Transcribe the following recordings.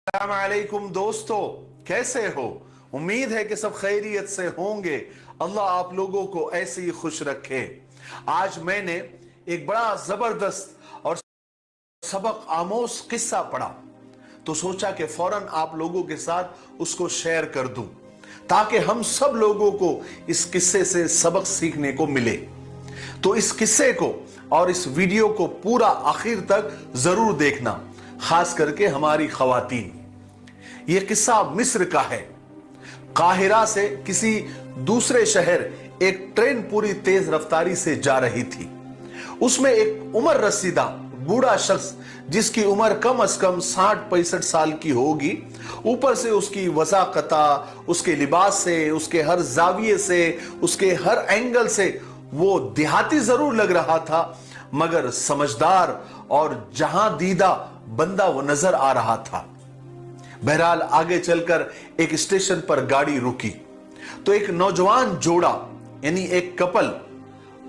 अस्सलामुअलैकुम दोस्तों, कैसे हो? उम्मीद है कि सब खैरियत से होंगे। अल्लाह आप लोगों को ऐसे ही खुश रखे। आज मैंने एक बड़ा जबरदस्त और सबक आमोज किस्सा पढ़ा, तो सोचा कि फौरन आप लोगों के साथ उसको शेयर कर दूं, ताकि हम सब लोगों को इस किस्से से सबक सीखने को मिले। तो इस किस्से को और इस वीडियो को पूरा आखिर तक जरूर देखना, खास करके हमारी खवातीन। यह किस्सा मिस्र का है। काहिरा से किसी दूसरे शहर एक ट्रेन पूरी तेज रफ्तारी से जा रही थी। उसमें एक उम्र रसीदा बूढ़ा शख्स, जिसकी उम्र कम से कम 60-65 साल की होगी, ऊपर से उसकी वज़ाकता, उसके लिबास से, उसके हर जाविये से, उसके हर एंगल से वो देहाती जरूर लग रहा था, मगर समझदार और जहां दीदा बंदा वो नजर आ रहा था। बहरहाल आगे चलकर एक स्टेशन पर गाड़ी रुकी तो एक नौजवान जोड़ा यानी एक कपल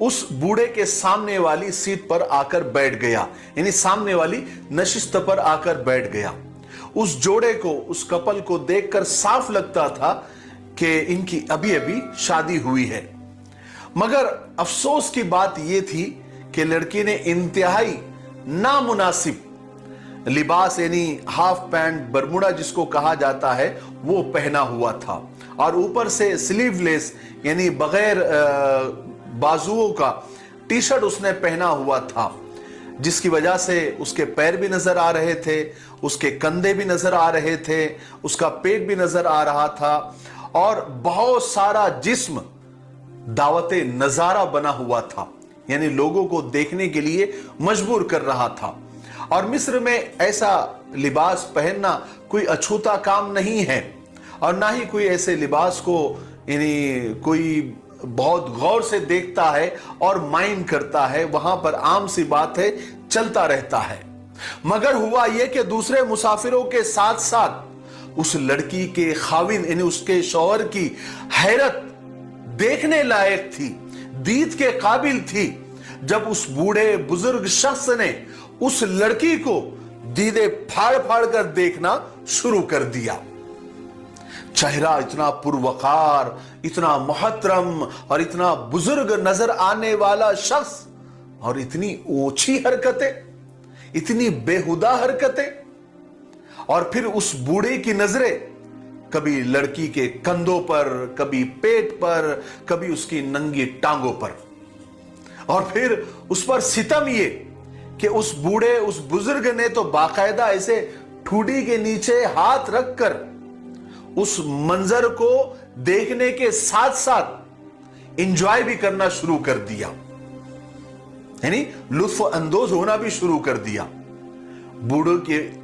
उस बूढ़े के सामने वाली सीट पर आकर बैठ गया, यानी सामने वाली नशिस्त पर आकर बैठ गया। उस जोड़े को, उस कपल को देखकर साफ लगता था कि इनकी अभी अभी शादी हुई है। मगर अफसोस की बात यह थी कि लड़की ने इंतहाई नामुनासिब लिबास यानी हाफ पैंट बरमुडा जिसको कहा जाता है वो पहना हुआ था, और ऊपर से स्लीवलेस यानी बगैर बाजुओं का टी शर्ट उसने पहना हुआ था, जिसकी वजह से उसके पैर भी नजर आ रहे थे, उसके कंधे भी नजर आ रहे थे, उसका पेट भी नजर आ रहा था, और बहुत सारा जिस्म दावते नजारा बना हुआ था, यानी लोगों को देखने के लिए मजबूर कर रहा था। और मिस्र में ऐसा लिबास पहनना कोई अछूता काम नहीं है, और ना ही कोई ऐसे लिबास को यानी कोई बहुत गौर से देखता है और माइंड करता है। वहां पर आम सी बात है, चलता रहता है। मगर हुआ यह कि दूसरे मुसाफिरों के साथ साथ उस लड़की के खाविन यानी उसके शौहर की हैरत देखने लायक थी, दीद के काबिल थी, जब उस बूढ़े बुजुर्ग शख्स ने उस लड़की को दीदे फाड़ फाड़ कर देखना शुरू कर दिया। चेहरा इतना पुरवकार, इतना मोहतरम और इतना बुजुर्ग नजर आने वाला शख्स, और इतनी ओछी हरकतें, इतनी बेहुदा हरकतें। और फिर उस बूढ़े की नजरें कभी लड़की के कंधों पर, कभी पेट पर, कभी उसकी नंगी टांगों पर, और फिर उस पर सितम ये कि उस बूढ़े, उस बुजुर्ग ने तो बाकायदा ऐसे ठूडी के नीचे हाथ रखकर उस मंजर को देखने के साथ साथ एंजॉय भी करना शुरू कर दिया, यानी लुत्फ अंदोज होना भी शुरू कर दिया।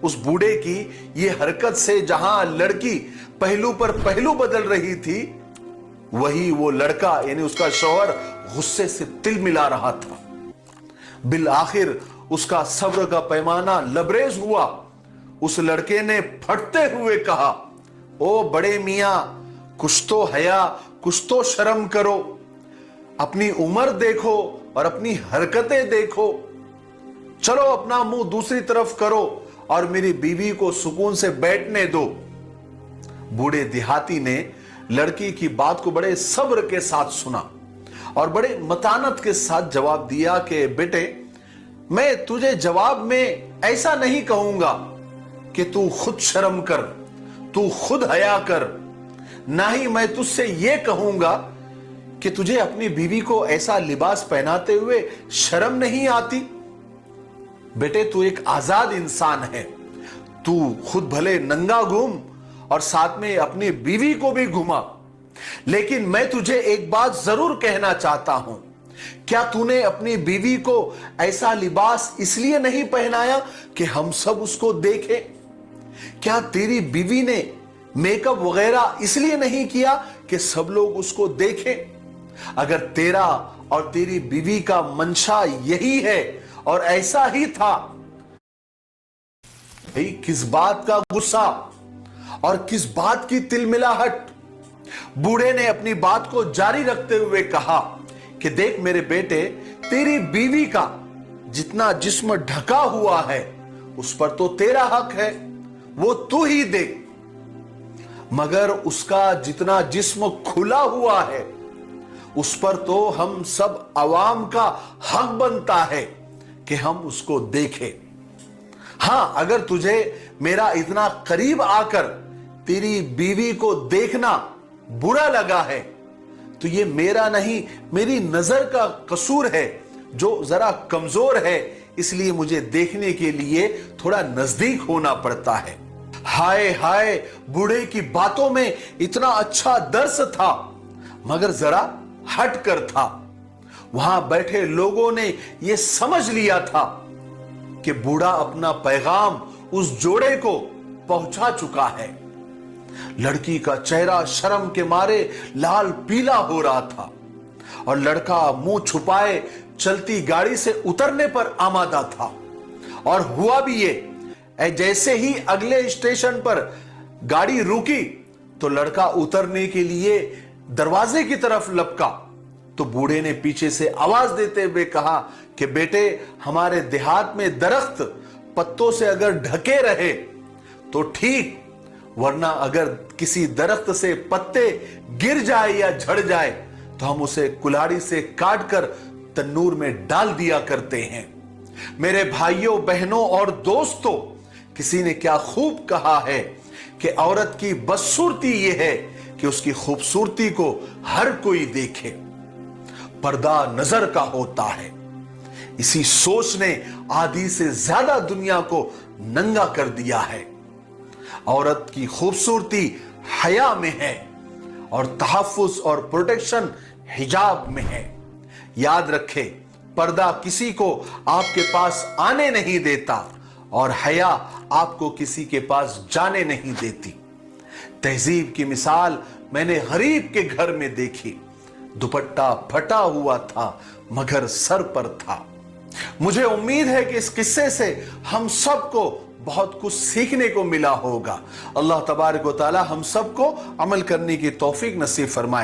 उस बूढ़े की ये हरकत से जहां लड़की पहलू पर पहलू बदल रही थी, वही वो लड़का यानी उसका शौहर गुस्से से तिल मिला रहा था। बिल आखिर उसका सब्र का पैमाना लबरेज हुआ। उस लड़के ने फटते हुए कहा, ओ बड़े मियां, कुछ तो हया, कुछ तो शर्म करो, अपनी उम्र देखो और अपनी हरकतें देखो। चलो अपना मुंह दूसरी तरफ करो और मेरी बीवी को सुकून से बैठने दो। बूढ़े देहाती ने लड़की की बात को बड़े सब्र के साथ सुना और बड़े मतानत के साथ जवाब दिया कि बेटे, मैं तुझे जवाब में ऐसा नहीं कहूंगा कि तू खुद शर्म कर, तू खुद हया कर, ना ही मैं तुझसे यह कहूंगा कि तुझे अपनी बीवी को ऐसा लिबास पहनाते हुए शर्म नहीं आती। बेटे, तू एक आजाद इंसान है, तू खुद भले नंगा घूम और साथ में अपनी बीवी को भी घुमा, लेकिन मैं तुझे एक बात जरूर कहना चाहता हूं। क्या तूने अपनी बीवी को ऐसा लिबास इसलिए नहीं पहनाया कि हम सब उसको देखें? क्या तेरी बीवी ने मेकअप वगैरह इसलिए नहीं किया कि सब लोग उसको देखें? अगर तेरा और तेरी बीवी का मंशा यही है और ऐसा ही था, भाई किस बात का गुस्सा और किस बात की तिलमिलाहट? बूढ़े ने अपनी बात को जारी रखते हुए कहा कि देख मेरे बेटे, तेरी बीवी का जितना जिस्म ढका हुआ है उस पर तो तेरा हक है, वो तू ही देख, मगर उसका जितना जिस्म खुला हुआ है उस पर तो हम सब अवाम का हक बनता है कि हम उसको देखें। हां, अगर तुझे मेरा इतना करीब आकर तेरी बीवी को देखना बुरा लगा है तो ये मेरा नहीं, मेरी नजर का कसूर है जो जरा कमजोर है, इसलिए मुझे देखने के लिए थोड़ा नजदीक होना पड़ता है। हाय हाय, बूढ़े की बातों में इतना अच्छा दर्स था मगर जरा हट कर था। वहां बैठे लोगों ने यह समझ लिया था कि बूढ़ा अपना पैगाम उस जोड़े को पहुंचा चुका है। लड़की का चेहरा शर्म के मारे लाल पीला हो रहा था और लड़का मुंह छुपाए चलती गाड़ी से उतरने पर आमादा था। और हुआ भी ये, जैसे ही अगले स्टेशन पर गाड़ी रुकी तो लड़का उतरने के लिए दरवाजे की तरफ लपका तो बूढ़े ने पीछे से आवाज देते हुए कहा कि बेटे, हमारे देहात में दरख्त पत्तों से अगर ढके रहे तो ठीक, वरना अगर किसी दरख्त से पत्ते गिर जाए या झड़ जाए तो हम उसे कुल्हाड़ी से काट कर तन्नूर में डाल दिया करते हैं। मेरे भाइयों, बहनों और दोस्तों, किसी ने क्या खूब कहा है कि औरत की बदसूरती यह है कि उसकी खूबसूरती को हर कोई देखे, पर्दा नजर का होता है। इसी सोच ने आधी से ज्यादा दुनिया को नंगा कर दिया है। औरत की खूबसूरती हया में है और तहफ्फुज और प्रोटेक्शन हिजाब में है। याद रखें, पर्दा किसी को आपके पास आने नहीं देता और हया आपको किसी के पास जाने नहीं देती। तहजीब की मिसाल मैंने गरीब के घर में देखी। दुपट्टा फटा हुआ था मगर सर पर था। मुझे उम्मीद है कि इस किस्से से हम सबको बहुत कुछ सीखने को मिला होगा। अल्लाह तबारक व तआला हम सबको अमल करने की तौफीक नसीब फरमाए।